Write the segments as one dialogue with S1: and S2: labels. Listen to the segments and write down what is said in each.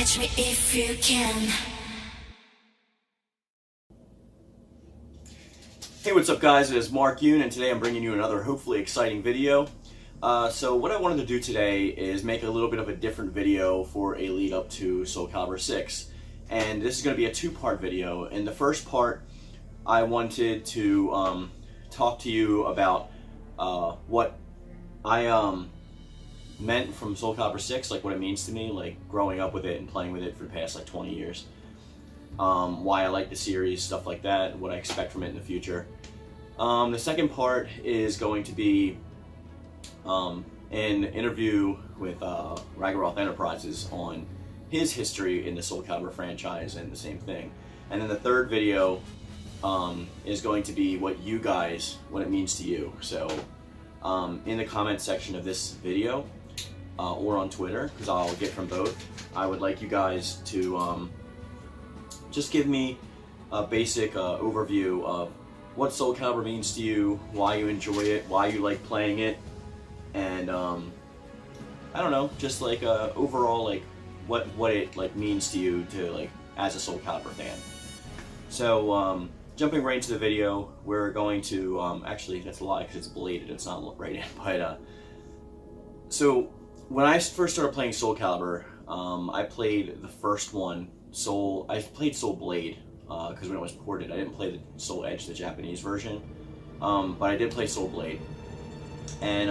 S1: catch me if you can.
S2: Hey, what's up guys, it is Mark Yoon, and today I'm bringing you another hopefully exciting video. So what I wanted to do today is make a little bit of a different video for a lead up to Soul Calibur 6. And this is going to be a two-part video. In the first part, I wanted to talk to you about what I meant from Soul Calibur 6, like what it means to me, like growing up with it and playing with it for the past like 20 years. Why I like the series, stuff like that, what I expect from it in the future. The second part is going to be an interview with Ragaroth Enterprises on his history in the Soul Calibur franchise and the same thing. And then the third video is going to be what it means to you. So in the comment section of this video or on Twitter, because I'll get from both, I would like you guys to just give me a basic overview of what Soul Calibur means to you, why you enjoy it, why you like playing it, and I don't know, just like overall like what it like means to you to like as a Soul Calibur fan. So jumping right into the video, we're going to actually that's a lie because it's bladed, it's not right in, but so when I first started playing Soul Calibur, I played the first one. I played Soul Blade because when it was ported, I didn't play the Soul Edge, the Japanese version, but I did play Soul Blade. And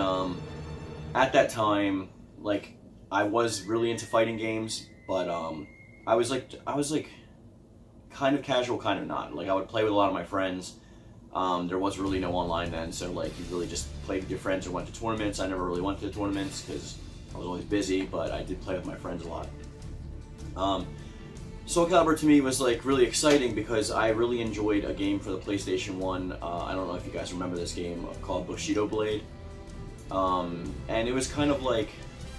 S2: at that time, like, I was really into fighting games, but I was like kind of casual, kind of not. Like, I would play with a lot of my friends. There was really no online then, so like you really just played with your friends or went to tournaments. I never really went to the tournaments because I was always busy, but I did play with my friends a lot. Soul Calibur to me was like really exciting because I really enjoyed a game for the PlayStation 1. I don't know if you guys remember this game called Bushido Blade. And it was kind of like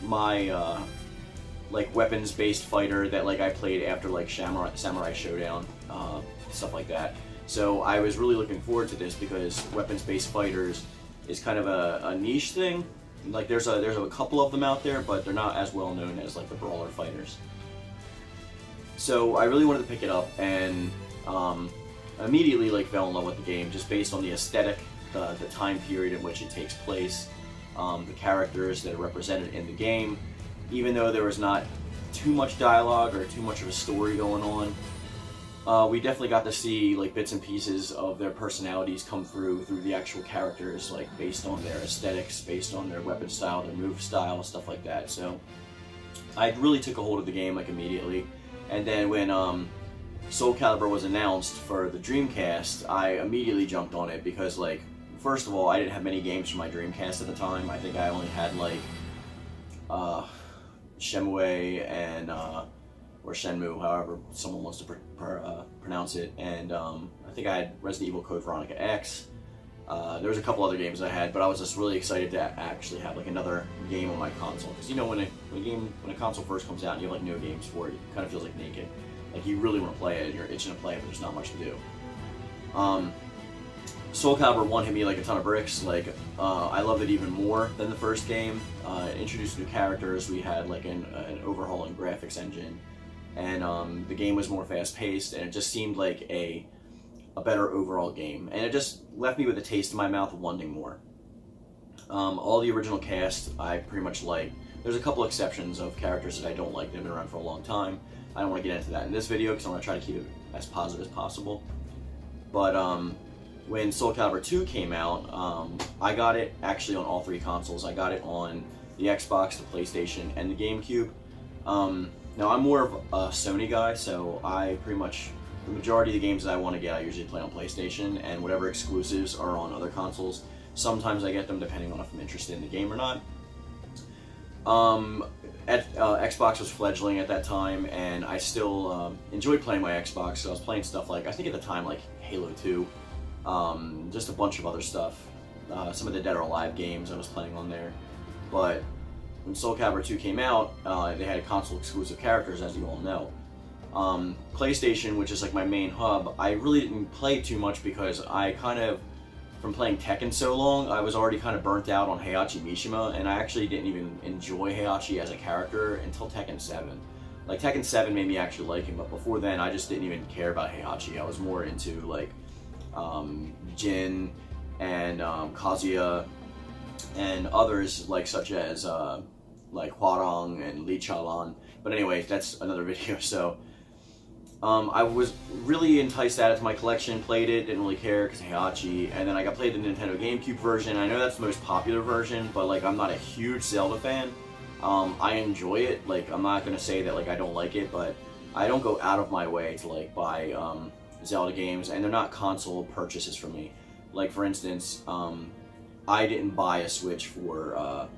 S2: my like weapons-based fighter that like I played after like Samurai Showdown, stuff like that. So I was really looking forward to this because weapons-based fighters is kind of a niche thing. Like there's a couple of them out there, but they're not as well known as like the brawler fighters. So I really wanted to pick it up, and immediately like fell in love with the game just based on the aesthetic, the time period in which it takes place, the characters that are represented in the game. Even though there was not too much dialogue or too much of a story going on, we definitely got to see like bits and pieces of their personalities come through the actual characters, like based on their aesthetics, based on their weapon style, their move style, stuff like that. So I really took a hold of the game like immediately. And then when Soul Calibur was announced for the Dreamcast, I immediately jumped on it because, like, first of all, I didn't have many games for my Dreamcast at the time. I think I only had like Shenmue and or Shenmue, however someone wants to pronounce it, and I think I had Resident Evil Code Veronica X. There was a couple other games I had, but I was just really excited to actually have like another game on my console. Because you know, when a console first comes out and you have like no games for it, it kind of feels like naked. Like you really want to play it and you're itching to play it, but there's not much to do. Soul Calibur 1 hit me like a ton of bricks. Like I loved it even more than the first game. It introduced new characters. We had like an overhauling graphics engine, and the game was more fast-paced, and it just seemed like a better overall game, and it just left me with a taste in my mouth of wanting more. All the original cast I pretty much like. There's a couple exceptions of characters that I don't like that have been around for a long time. I don't want to get into that in this video because I want to try to keep it as positive as possible. But when Soul Calibur 2 came out, I got it actually on all three consoles. I got it on the Xbox, the PlayStation, and the GameCube. Now I'm more of a Sony guy, so I pretty much the majority of the games that I want to get, I usually play on PlayStation, and whatever exclusives are on other consoles, sometimes I get them depending on if I'm interested in the game or not. Xbox was fledgling at that time, and I still enjoyed playing my Xbox, so I was playing stuff like, I think at the time, like Halo 2, just a bunch of other stuff. Some of the Dead or Alive games I was playing on there. But when Soul Calibur 2 came out, they had console exclusive characters, as you all know. PlayStation, which is like my main hub, I really didn't play too much because I kind of, from playing Tekken so long, I was already kind of burnt out on Heihachi Mishima, and I actually didn't even enjoy Heihachi as a character until Tekken 7. Like Tekken 7 made me actually like him, but before then I just didn't even care about Heihachi. I was more into like Jin and Kazuya and others like such as like Hwarang and Li Chaolan. But anyway, that's another video. So I was really enticed to add it to my collection, played it, didn't really care because Heihachi, and then I got played the Nintendo GameCube version. I know that's the most popular version, but like I'm not a huge Zelda fan. I enjoy it. Like I'm not gonna say that like I don't like it, but I don't go out of my way to like buy Zelda games, and they're not console purchases for me. Like for instance, I didn't buy a Switch for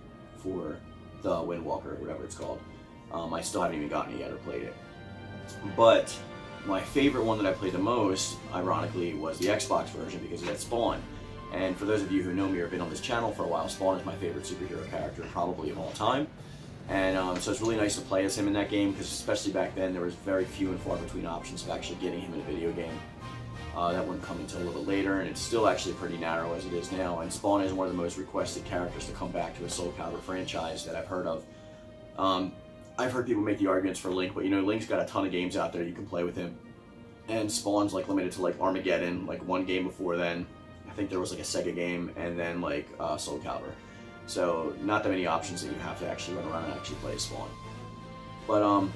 S2: the Wind Walker, whatever it's called. I still haven't even gotten it yet or played it. But my favorite one that I played the most, ironically, was the Xbox version because it had Spawn. And for those of you who know me or have been on this channel for a while, Spawn is my favorite superhero character probably of all time. And so it's really nice to play as him in that game because especially back then there was very few and far between options of actually getting him in a video game. That wouldn't come until a little bit later, and it's still actually pretty narrow as it is now. And Spawn is one of the most requested characters to come back to a Soul Calibur franchise that I've heard of. I've heard people make the arguments for Link, but you know, Link's got a ton of games out there you can play with him. And Spawn's like limited to like Armageddon, like one game before then. I think there was like a Sega game, and then like Soul Calibur. So not that many options that you have to actually run around and actually play Spawn. But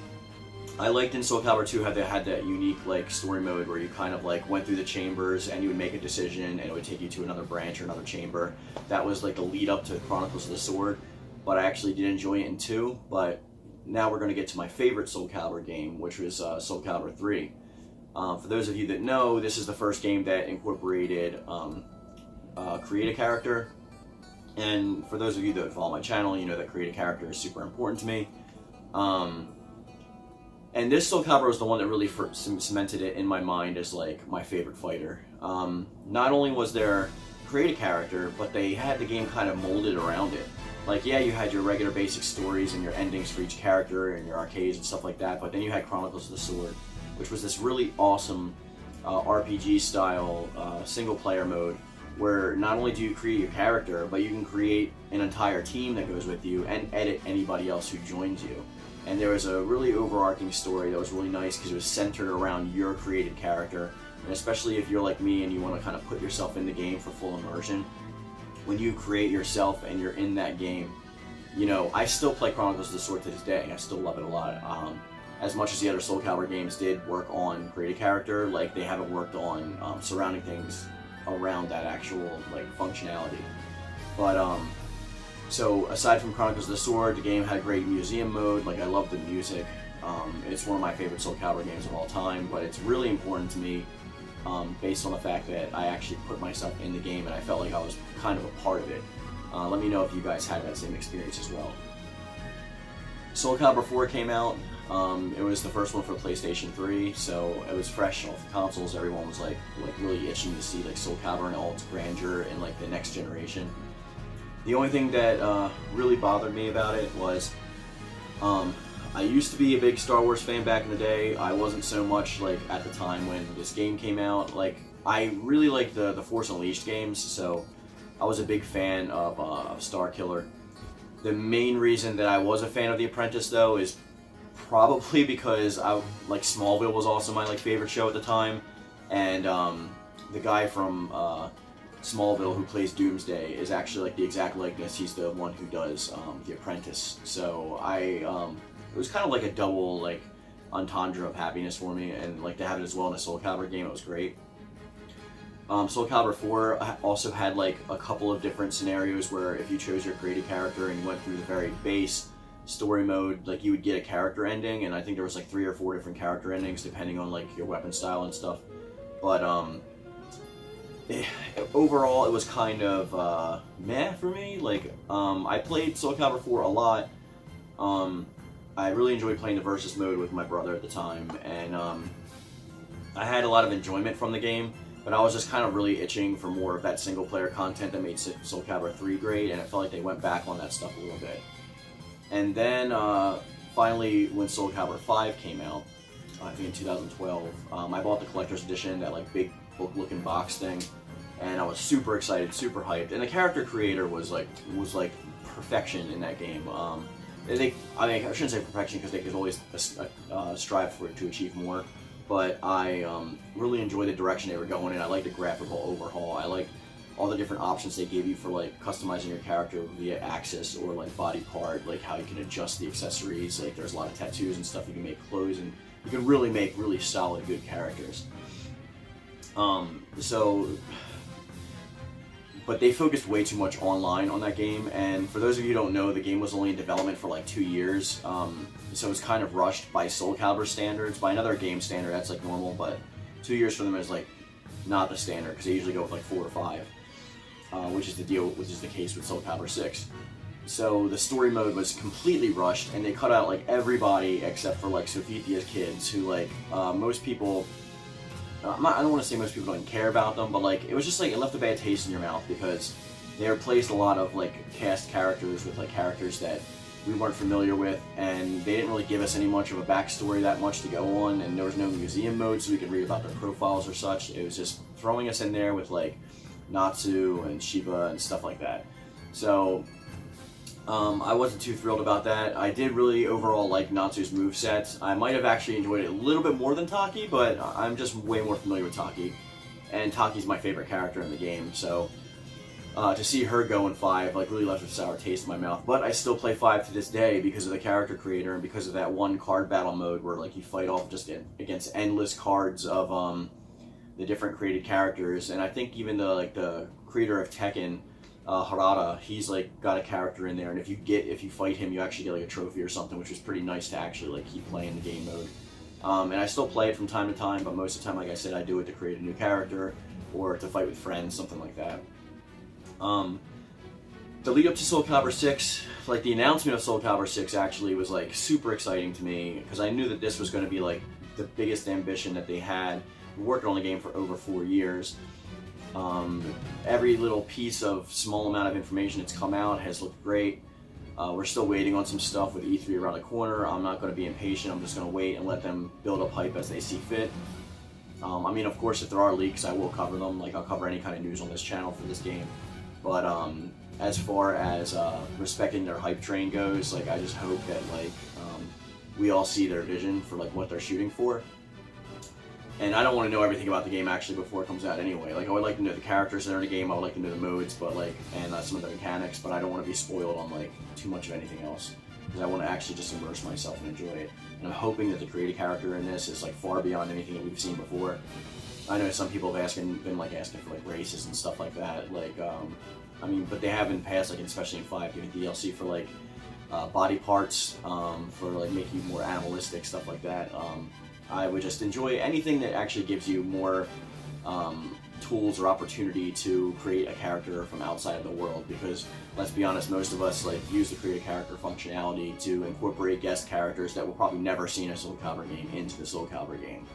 S2: I liked in Soul Calibur 2 how they had that unique like story mode where you kind of like went through the chambers and you would make a decision and it would take you to another branch or another chamber. That was like the lead up to Chronicles of the Sword. But I actually did enjoy it in 2, but now we're going to get to my favorite Soul Calibur game, which was Soul Calibur 3. For those of you that know, this is the first game that incorporated create a character. And for those of you that follow my channel, you know that create a character is super important to me. And this Soul Calibur was the one that really cemented it in my mind as like my favorite fighter. Not only was there create a character, but they had the game kind of molded around it. Like, yeah, you had your regular basic stories and your endings for each character and your arcades and stuff like that, but then you had Chronicles of the Sword, which was this really awesome RPG-style single-player mode where not only do you create your character, but you can create an entire team that goes with you and edit anybody else who joins you. And there was a really overarching story that was really nice because it was centered around your created character, and especially if you're like me and you want to kind of put yourself in the game for full immersion. When you create yourself and you're in that game, you know, I still play Chronicles of the Sword to this day. I still love it a lot. As much as the other Soul Calibur games did work on create a character, like they haven't worked on surrounding things around that actual like functionality. But so aside from Chronicles of the Sword, the game had a great museum mode. Like I love the music. It's one of my favorite Soul Calibur games of all time. But it's really important to me. Based on the fact that I actually put myself in the game and I felt like I was kind of a part of it. Let me know if you guys had that same experience as well. Soul Calibur 4 came out. It was the first one for PlayStation 3, so it was fresh off the consoles. Everyone was like really itching to see like Soul Calibur in all its grandeur in like the next generation. The only thing that really bothered me about it was I used to be a big Star Wars fan back in the day. I wasn't so much like at the time when this game came out. Like I really liked the Force Unleashed games, so I was a big fan of Starkiller. The main reason that I was a fan of The Apprentice though is probably because like Smallville was also my like favorite show at the time, and the guy from Smallville who plays Doomsday is actually like the exact likeness. He's the one who does The Apprentice. So it was kind of like a double like entendre of happiness for me, and like to have it as well in a Soul Calibur game, it was great. Soul Calibur 4 also had like a couple of different scenarios where if you chose your created character and you went through the very base story mode, like you would get a character ending, and I think there was like 3 or 4 different character endings depending on like your weapon style and stuff. But overall it was kind of meh for me. Like I played Soul Calibur 4 a lot. I really enjoyed playing the versus mode with my brother at the time, and I had a lot of enjoyment from the game, but I was just kind of really itching for more of that single player content that made Soul Calibur 3 great, and I felt like they went back on that stuff a little bit. And then finally when Soul Calibur 5 came out, I think in 2012, I bought the collector's edition, that like big book looking box thing, and I was super excited, super hyped, and the character creator was like perfection in that game. I mean, I shouldn't say perfection because they could always strive for to achieve more. But I really enjoy the direction they were going in. I like the graphical overhaul. I like all the different options they gave you for like customizing your character via axis or like body part, like how you can adjust the accessories. Like there's a lot of tattoos and stuff. You can make clothes, and you can really make really solid, good characters. But they focused way too much online on that game, and for those of you who don't know, the game was only in development for like 2 years, so it was kind of rushed by Soul Calibur standards. By another game standard, that's like normal, but 2 years for them is like not the standard, because they usually go with like 4 or 5, which is the case with Soul Calibur 6. So the story mode was completely rushed, and they cut out like everybody except for like Sophia's kids, who like most people. I don't want to say most people don't care about them, but like it was just like it left a bad taste in your mouth because they replaced a lot of like cast characters with like characters that we weren't familiar with, and they didn't really give us any much of a backstory that much to go on, and there was no museum mode so we could read about their profiles or such. It was just throwing us in there with like Natsu and Shiba and stuff like that. So I wasn't too thrilled about that. I did really overall like Natsu's moveset. I might have actually enjoyed it a little bit more than Taki, but I'm just way more familiar with Taki. And Taki's my favorite character in the game, so to see her go in 5 like really left a sour taste in my mouth. But I still play 5 to this day because of the character creator and because of that one card battle mode where like you fight off just against endless cards of the different created characters. And I think even the creator of Tekken, Harada, he's like got a character in there, and if you fight him, you actually get like a trophy or something, which is pretty nice to actually like keep playing the game mode. And I still play it from time to time, but most of the time, like I said, I do it to create a new character or to fight with friends, something like that. The lead up to Soul Calibur 6, like the announcement of Soul Calibur 6 actually was like super exciting to me because I knew that this was going to be like the biggest ambition that they had. We're working on the game for over 4 years. Every little piece of small amount of information that's come out has looked great. We're still waiting on some stuff with E3 around the corner. I'm not going to be impatient. I'm just going to wait and let them build up hype as they see fit. I mean, of course, if there are leaks, I will cover them. Like, I'll cover any kind of news on this channel for this game. But as far as respecting their hype train goes, like, I just hope that like we all see their vision for like what they're shooting for. And I don't want to know everything about the game actually before it comes out anyway. Like, I would like to know the characters that are in the game, I would like to know the modes, but like, and some of the mechanics, but I don't want to be spoiled on like too much of anything else. Because I want to actually just immerse myself and enjoy it. And I'm hoping that the creative character in this is like far beyond anything that we've seen before. I know some people have been asking for like races and stuff like that. Like, I mean, but they have in the past, like especially in 5, giving DLC for like body parts, for like making you more animalistic, stuff like that. I would just enjoy anything that actually gives you more tools or opportunity to create a character from outside of the world, because let's be honest, most of us like use the create a character functionality to incorporate guest characters that will probably never see in a Soul Calibur game into the Soul Calibur game.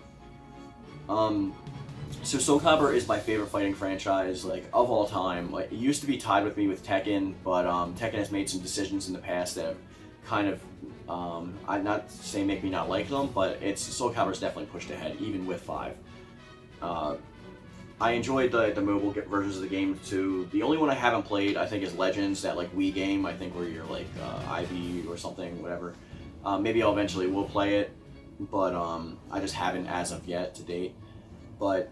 S2: So Soul Calibur is my favorite fighting franchise, like, of all time. Like, it used to be tied with me with Tekken, but Tekken has made some decisions in the past that have kind of, I'm not saying make me not like them, but Soul Calibur's definitely pushed ahead, even with 5. I enjoyed the mobile versions of the game too. The only one I haven't played, I think, is Legends, that like Wii game, I think, where you're like Ivy or something, whatever. Maybe I'll eventually will play it, but I just haven't as of yet to date. But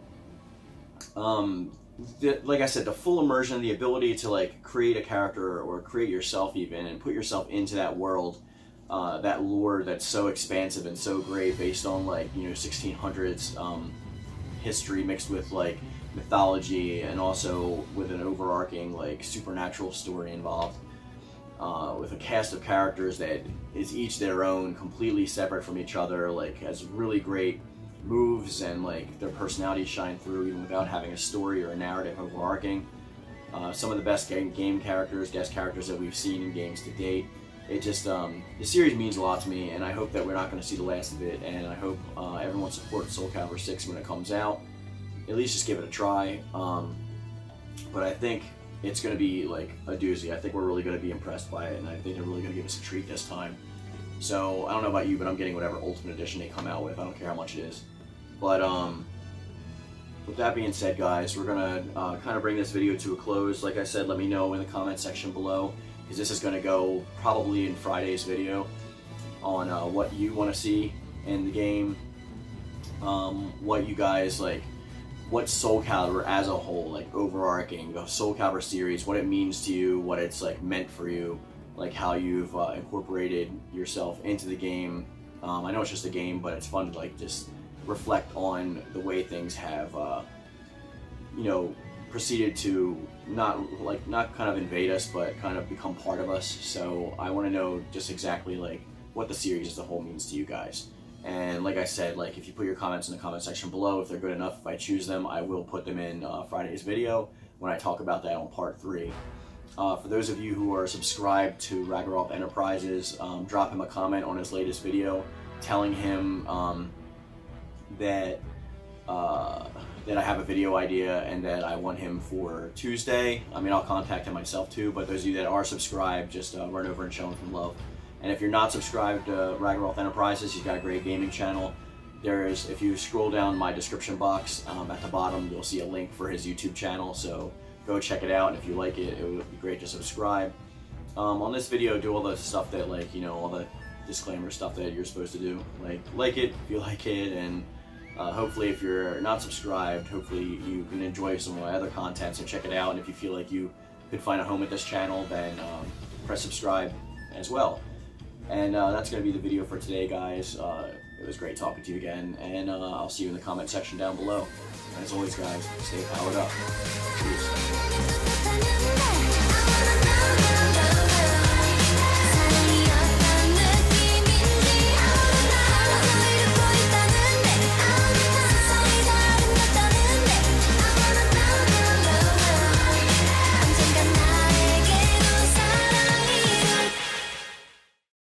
S2: like I said, the full immersion, the ability to like create a character or create yourself even and put yourself into that world, that lore that's so expansive and so great, based on like, you know, 1600s history mixed with like mythology, and also with an overarching like supernatural story involved, with a cast of characters that is each their own, completely separate from each other, like has really great moves, and like their personalities shine through even without having a story or a narrative overarching. Some of the best game characters, guest characters that we've seen in games to date. It just, the series means a lot to me, and I hope that we're not going to see the last of it, and I hope everyone supports Soul Calibur 6 when it comes out. At least just give it a try. But I think it's going to be like a doozy. I think we're really going to be impressed by it, and I think they're really going to give us a treat this time. So I don't know about you, but I'm getting whatever Ultimate Edition they come out with. I don't care how much it is. But with that being said, guys, we're going to kind of bring this video to a close. Like I said, let me know in the comment section below because this is going to go probably in Friday's video on what you want to see in the game, what you guys like, what Soul Calibur as a whole, like overarching the Soul Calibur series, what it means to you, what it's like meant for you, like how you've incorporated yourself into the game. I know it's just a game, but it's fun to like just reflect on the way things have, you know, proceeded to not kind of invade us, but kind of become part of us. So I want to know just exactly like what the series as a whole means to you guys. And like I said, like if you put your comments in the comment section below, if they're good enough, if I choose them, I will put them in Friday's video when I talk about that on part 3. For those of you who are subscribed to Ragnarok Enterprises, drop him a comment on his latest video telling him that I have a video idea and that I want him for Tuesday. I mean, I'll contact him myself too, but those of you that are subscribed, just run over and show him some love. And if you're not subscribed to Ragnarok Enterprises, he's got a great gaming channel. If you scroll down my description box at the bottom, you'll see a link for his YouTube channel, so go check it out, and if you like it, it would be great to subscribe. On this video, do all the stuff that, like, you know, all the disclaimer stuff that you're supposed to do. Like it if you like it, and hopefully if you're not subscribed, hopefully you can enjoy some of my other content, so check it out. And if you feel like you could find a home at this channel, then press subscribe as well. And that's going to be the video for today, guys. It was great talking to you again, and I'll see you in the comment section down below. And as always, guys, stay powered up. Peace.